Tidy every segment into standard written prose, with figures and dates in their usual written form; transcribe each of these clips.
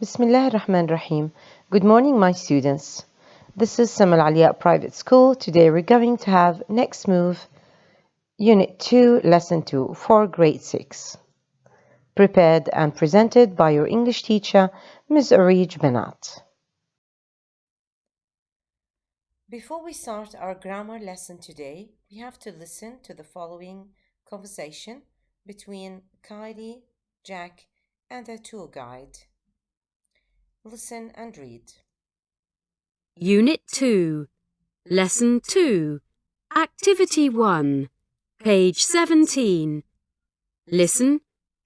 Bismillah ar-Rahman ar-Rahim. Good morning, my students. This is Sam Al-Aliya Private School. Today we're going to have Next Move, Unit 2, Lesson 2 for Grade 6. Prepared and presented by your English teacher, Ms. Arij Banat. Before we start our grammar lesson today, we have to listen to the following conversation between Kylie, Jack, and a tour guide. Listen and read. Unit 2, Lesson 2, Activity 1, page 17. Listen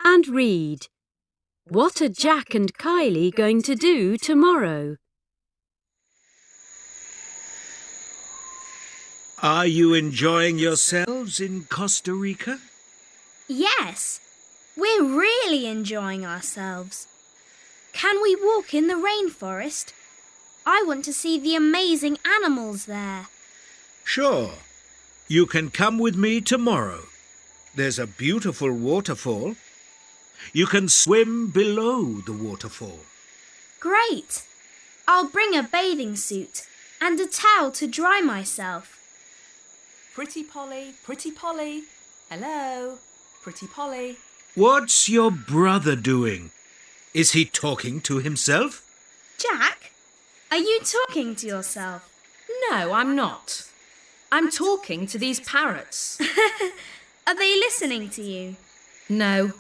and read. What are Jack and Kylie going to do tomorrow? Are you enjoying yourselves in Costa Rica? Yes, we're really enjoying ourselves. Can we walk in the rainforest? I want to see the amazing animals there. Sure. You can come with me tomorrow. There's a beautiful waterfall. You can swim below the waterfall. Great! I'll bring a bathing suit and a towel to dry myself. Pretty Polly, Pretty Polly. Hello, Pretty Polly. What's your brother doing? Is he talking to himself? Jack, are you talking to yourself? No, I'm not. I'm talking to these parrots. Are they listening to you? No,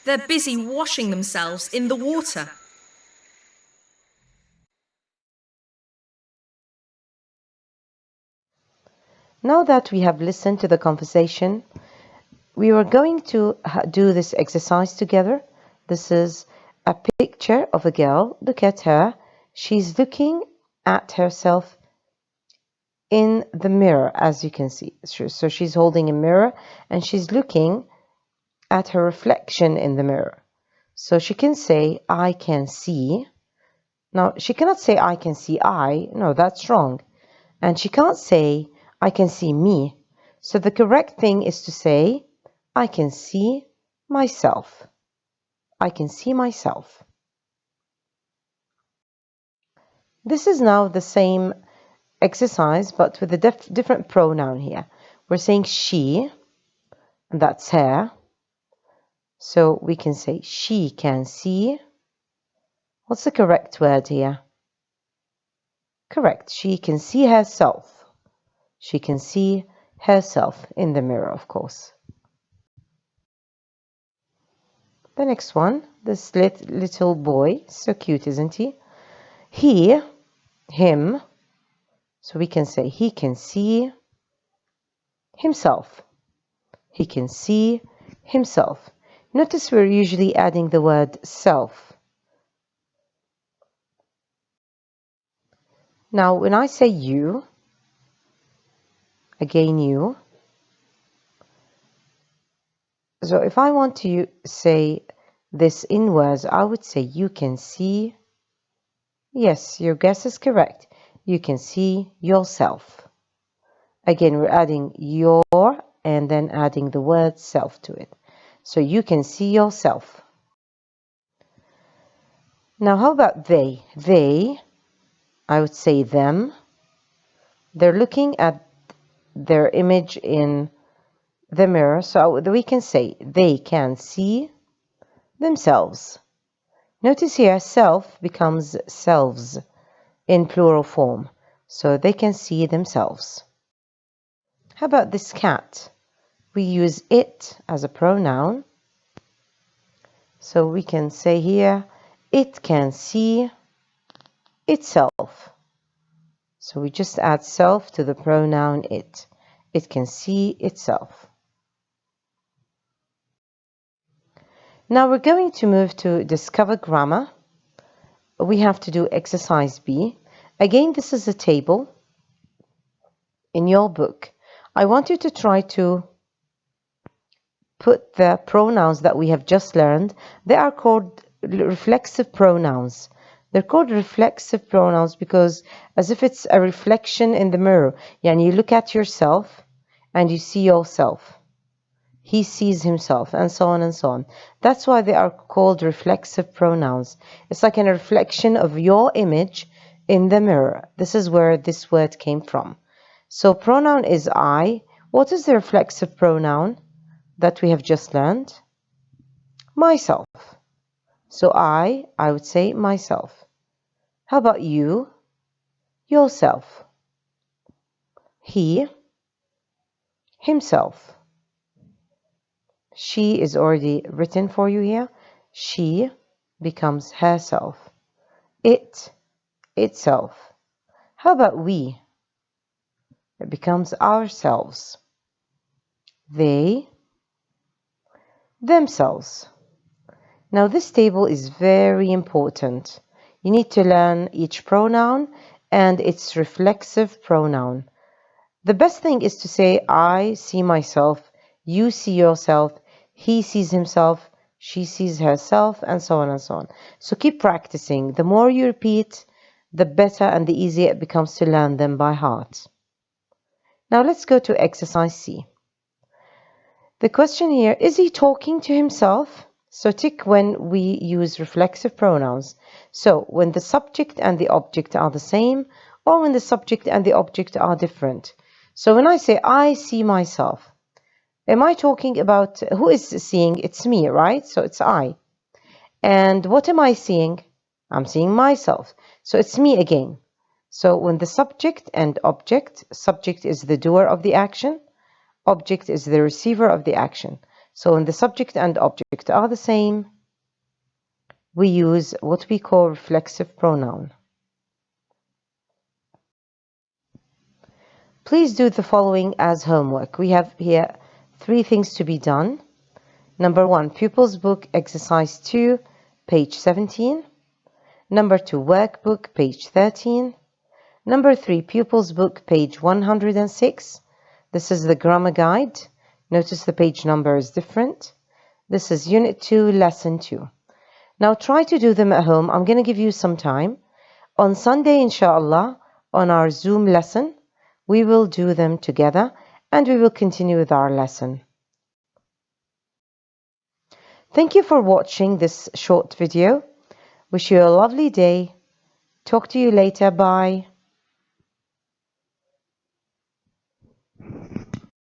they're busy washing themselves in the water. Now that we have listened to the conversation, we were going to do this exercise together. This is a picture of a girl. Look at her. She's looking at herself in the mirror, as you can see. So she's holding a mirror and she's looking at her reflection in the mirror. So she can say, I can see. Now, she cannot say, I can see I. No, that's wrong. And she can't say, I can see me. So the correct thing is to say, I can see myself. I can see myself. This is now the same exercise, but with a different pronoun here. We're saying she, and that's her. So we can say she can see. What's the correct word here? Correct. She can see herself. She can see herself in the mirror, of course. The next one, this little boy, so cute, isn't he? He, him, so we can say he can see himself. He can see himself. Notice we're usually adding the word self. Now, when I say you, again you, so if I want to say this in words, I would say you can see. Yes, your guess is correct. You can see yourself. Again, we're adding your and then adding the word self to it. So you can see yourself. Now, how about they? They, I would say them. They're looking at their image in the mirror. So we can say they can see themselves. Notice here, self becomes selves in plural form. So they can see themselves. How about this cat? We use it as a pronoun. So we can say here, it can see itself. So we just add self to the pronoun it. It can see itself. Now we're going to move to discover grammar. We have to do exercise B. Again, this is a table in your book. I want you to try to put the pronouns that we have just learned. They are called reflexive pronouns. They're called reflexive pronouns because as if it's a reflection in the mirror. Yani you look at yourself and you see yourself. he sees himself, and so on and so on. That's why they are called reflexive pronouns. It's like a reflection of your image in the mirror. This is where this word came from. So pronoun is I. What is the reflexive pronoun that we have just learned? Myself. So I would say myself. How about you? Yourself. He, himself. She is already written for you here. She becomes herself. It, itself. How about we? It becomes ourselves. They, themselves. Now this table is very important. You need to learn each pronoun and its reflexive pronoun. The best thing is to say, I see myself, you see yourself, he sees himself, she sees herself, and so on and so on. So keep practicing. The more you repeat, the better and the easier it becomes to learn them by heart. Now let's go to exercise C. The question here, is he talking to himself? So tick when we use reflexive pronouns. So when the subject and the object are the same, or when the subject and the object are different. So when I say, I see myself, am I talking about, who is seeing? It's me, right? So it's I. And what am I seeing? I'm seeing myself. So it's me again. So when the subject and object, subject is the doer of the action, object is the receiver of the action. So when the subject and object are the same, we use what we call reflexive pronoun. Please do the following as homework. We have here 3 things to be done. Number 1, Pupils Book Exercise 2, page 17. Number 2, Workbook, page 13. Number 3, Pupils Book, page 106. This is the grammar guide. Notice the page number is different. This is Unit 2, Lesson 2. Now try to do them at home. I'm going to give you some time. On Sunday, inshallah, on our Zoom lesson, we will do them together and we will continue with our lesson. Thank you for watching this short video. Wish you a lovely day. Talk to you later. Bye.